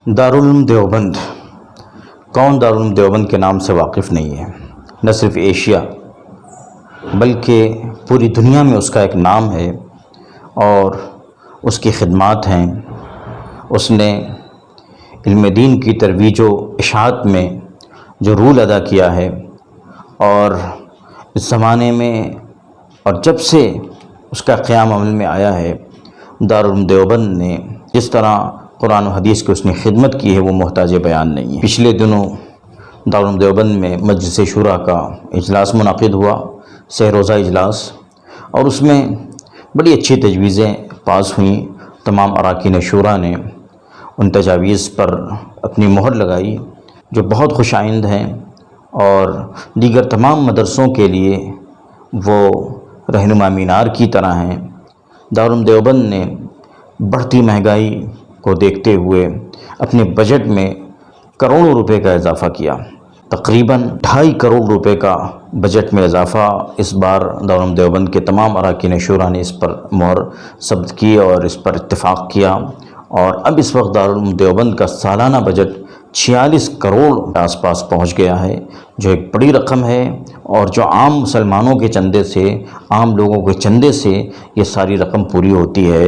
دارالعلوم دیوبند، کون دارالعلوم دیوبند کے نام سے واقف نہیں ہے؟ نہ صرف ایشیا بلکہ پوری دنیا میں اس کا ایک نام ہے اور اس کی خدمات ہیں۔ اس نے علم دین کی ترویج و اشاعت میں جو رول ادا کیا ہے، اور اس زمانے میں اور جب سے اس کا قیام عمل میں آیا ہے، دارالعلوم دیوبند نے جس طرح قرآن و حدیث کی اس نے خدمت کی ہے وہ محتاج بیان نہیں ہے۔ پچھلے دنوں دارالعلوم دیوبند میں مجلس شورا کا اجلاس منعقد ہوا، سہ روزہ اجلاس، اور اس میں بڑی اچھی تجویزیں پاس ہوئیں۔ تمام اراکین شورا نے ان تجاویز پر اپنی مہر لگائی جو بہت خوش آئند ہیں، اور دیگر تمام مدرسوں کے لیے وہ رہنما مینار کی طرح ہیں۔ دارالعلوم دیوبند نے بڑھتی مہنگائی کو دیکھتے ہوئے اپنے بجٹ میں کروڑوں روپے کا اضافہ کیا۔ تقریباً 2.5 کروڑ روپے کا بجٹ میں اضافہ اس بار دارالعلوم دیوبند کے تمام اراکین شورا نے اس پر مہر ثبت کی اور اس پر اتفاق کیا، اور اب اس وقت دارالعلوم دیوبند کا سالانہ بجٹ 46 کروڑ کے آس پاس پہنچ گیا ہے، جو ایک بڑی رقم ہے، اور جو عام مسلمانوں کے چندے سے، عام لوگوں کے چندے سے یہ ساری رقم پوری ہوتی ہے۔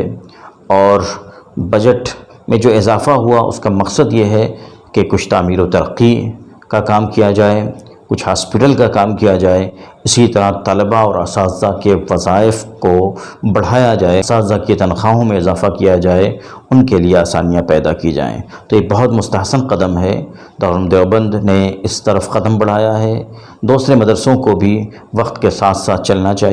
اور بجٹ میں جو اضافہ ہوا اس کا مقصد یہ ہے کہ کچھ تعمیر و ترقی کا کام کیا جائے، کچھ ہاسپٹل کا کام کیا جائے، اسی طرح طلباء اور اساتذہ کے وظائف کو بڑھایا جائے، اساتذہ کی تنخواہوں میں اضافہ کیا جائے، ان کے لیے آسانیاں پیدا کی جائیں۔ تو یہ بہت مستحسن قدم ہے، دارالعلوم دیوبند نے اس طرف قدم بڑھایا ہے۔ دوسرے مدرسوں کو بھی وقت کے ساتھ ساتھ چلنا چاہیے۔